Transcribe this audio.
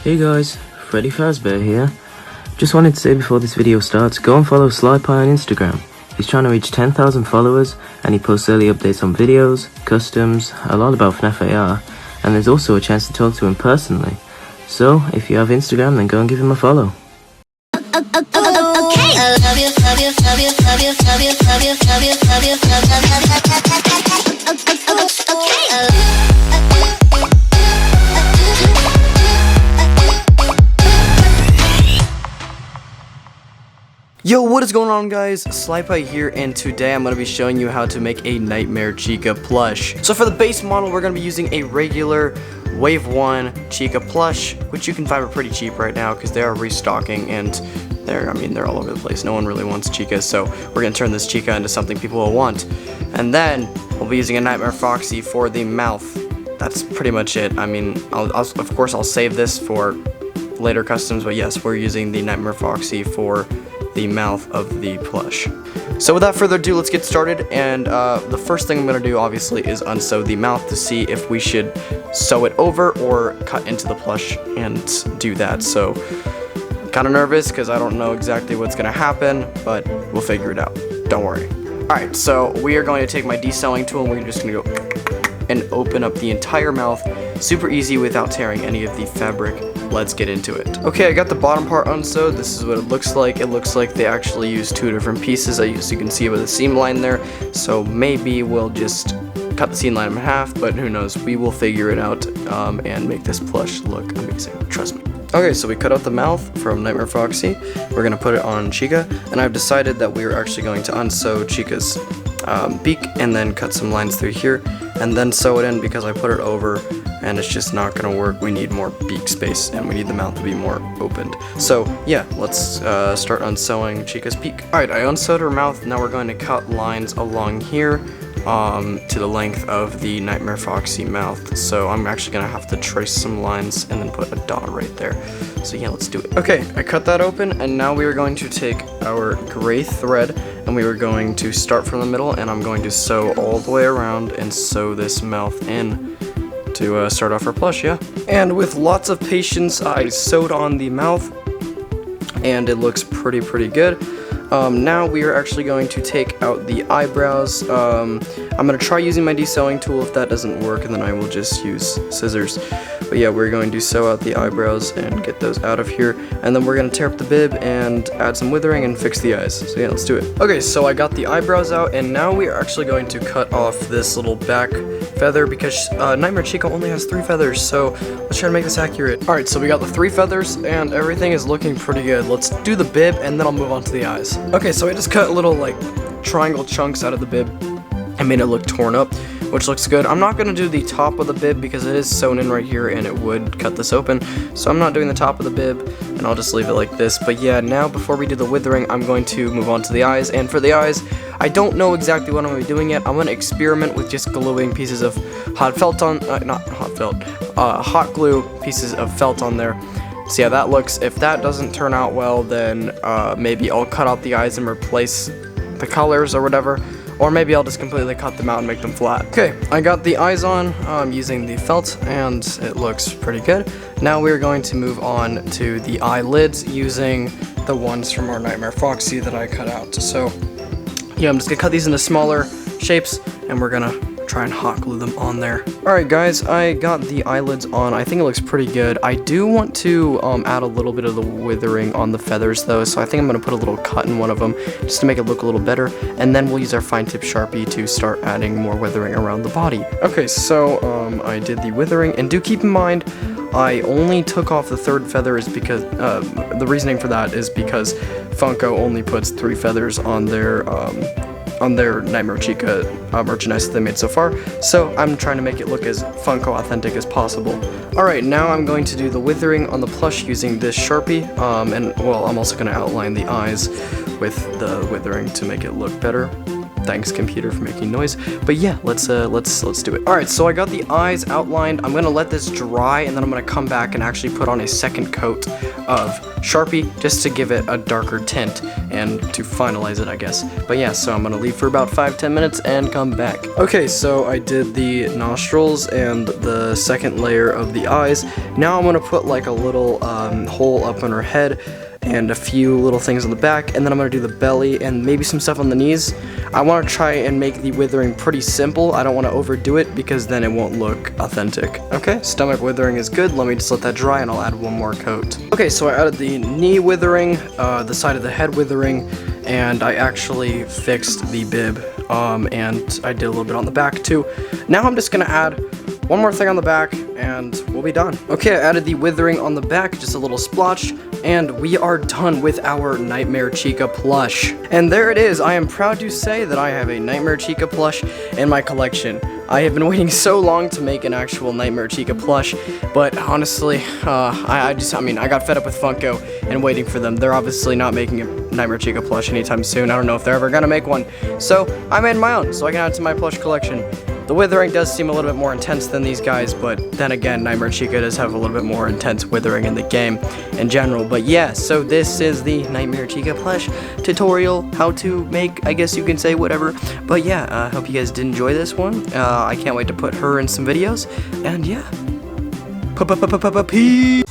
Hey guys, Freddy Fazbear here. Just wanted to say before this video starts, go and follow SlyPie on Instagram. He's trying to reach 10,000 followers and he posts early updates on videos, customs, a lot about FNAF AR, and there's also a chance to talk to him personally. So, if you have Instagram, then go and give him a follow. Yo, what is going on, guys? SlyPie here, and today I'm going to be showing you how to make a Nightmare Chica plush. So for the base model, we're going to be using a regular Wave 1 Chica plush, which you can find for pretty cheap right now because they are restocking and they're all over the place. No one really wants Chica, so we're going to turn this Chica into something people will want. And then we'll be using a Nightmare Foxy for the mouth. That's pretty much it. I mean, of course I'll save this for later customs, but yes, we're using the Nightmare Foxy for the mouth of the plush. So without further ado, let's get started, and the first thing I'm going to do obviously is unsew the mouth to see if we should sew it over or cut into the plush and do that. So I'm kind of nervous because I don't know exactly what's going to happen, but we'll figure it out. Don't worry. Alright, so we are going to take my de-sewing tool and we're just going to go and open up the entire mouth. Super easy without tearing any of the fabric. Let's get into it. Okay, I got the bottom part unsewed. This is what it looks like. It looks like they actually used two different pieces, as you can see with the seam line there. So maybe we'll just cut the seam line in half, but who knows. We will figure it out and make this plush look amazing. Trust me. Okay, so we cut out the mouth from Nightmare Foxy. We're going to put it on Chica, and I've decided that we are actually going to unsew Chica's beak and then cut some lines through here and then sew it in because I put it over and it's just not gonna work. We need more beak space and we need the mouth to be more opened. So yeah, let's start unsewing Chica's beak. Alright, I unsewed her mouth. Now we're going to cut lines along here to the length of the Nightmare Foxy mouth. So I'm actually gonna have to trace some lines and then put a dot right there. So yeah, let's do it. Okay, I cut that open, and now we are going to take our gray thread and we are going to start from the middle, and I'm going to sew all the way around and sew this mouth in to start off our plush, yeah. And with lots of patience, I sewed on the mouth and it looks pretty good. Now we are actually going to take out the eyebrows. I'm going to try using my de-sewing tool. If that doesn't work, and then I will just use scissors. But yeah, we're going to sew out the eyebrows and get those out of here. And then we're going to tear up the bib and add some withering and fix the eyes. So yeah, let's do it. Okay, so I got the eyebrows out, and now we are actually going to cut off this little back feather because Nightmare Chica only has 3 feathers. So let's try to make this accurate. Alright, so we got the 3 feathers and everything is looking pretty good. Let's do the bib and then I'll move on to the eyes. Okay, so I just cut little like triangle chunks out of the bib and made it look torn up, which looks good. I'm not going to do the top of the bib because it is sewn in right here and it would cut this open. So I'm not doing the top of the bib and I'll just leave it like this. But yeah, now before we do the withering, I'm going to move on to the eyes. And for the eyes, I don't know exactly what I'm going to be doing yet. I'm going to experiment with just gluing pieces of hot glue pieces of felt on there. See how that looks. If that doesn't turn out well, then maybe I'll cut out the eyes and replace the colors or whatever. Or maybe I'll just completely cut them out and make them flat. Okay, I got the eyes on using the felt, and it looks pretty good. Now we're going to move on to the eyelids using the ones from our Nightmare Foxy that I cut out. So yeah, I'm just gonna cut these into smaller shapes, and we're gonna try and hot glue them on there. Alright guys, I got the eyelids on. I think it looks pretty good. I do want to add a little bit of the withering on the feathers though, so I think I'm going to put a little cut in one of them just to make it look a little better, and then we'll use our fine tip Sharpie to start adding more withering around the body. Okay, so I did the withering, and do keep in mind I only took off the 3rd feather is because the reasoning for that is because Funko only puts 3 feathers on their Nightmare Chica merchandise that they made so far, so I'm trying to make it look as Funko authentic as possible. Alright, now I'm going to do the withering on the plush using this Sharpie, and well, I'm also going to outline the eyes with the withering to make it look better. Thanks, computer, for making noise. But yeah, let's do it. All right, so I got the eyes outlined. I'm gonna let this dry, and then I'm gonna come back and actually put on a second coat of Sharpie just to give it a darker tint and to finalize it, I guess. But yeah, so I'm gonna leave for about 5-10 minutes and come back. Okay, so I did the nostrils and the second layer of the eyes. Now I'm gonna put like a little hole up on her head and a few little things on the back, and then I'm gonna do the belly and maybe some stuff on the knees. I want to try and make the withering pretty simple. I don't want to overdo it because then it won't look authentic. Okay, stomach withering is good. Let me just let that dry and I'll add one more coat. Okay, so I added the knee withering, the side of the head withering, and I actually fixed the bib, and I did a little bit on the back too. Now I'm just gonna add one more thing on the back and we'll be done. Okay, I added the withering on the back, just a little splotch, and we are done with our Nightmare Chica plush. And there it is. I am proud to say that I have a Nightmare Chica plush in my collection. I have been waiting so long to make an actual Nightmare Chica plush, but honestly, I got fed up with Funko and waiting for them. They're obviously not making a Nightmare Chica plush anytime soon. I don't know if they're ever gonna make one. So I made my own, so I can add it to my plush collection. The withering does seem a little bit more intense than these guys, but then again, Nightmare Chica does have a little bit more intense withering in the game in general. But yeah, so this is the Nightmare Chica plush tutorial, how to make, I guess you can say, whatever. But yeah, I hope you guys did enjoy this one. I can't wait to put her in some videos, and yeah, peace!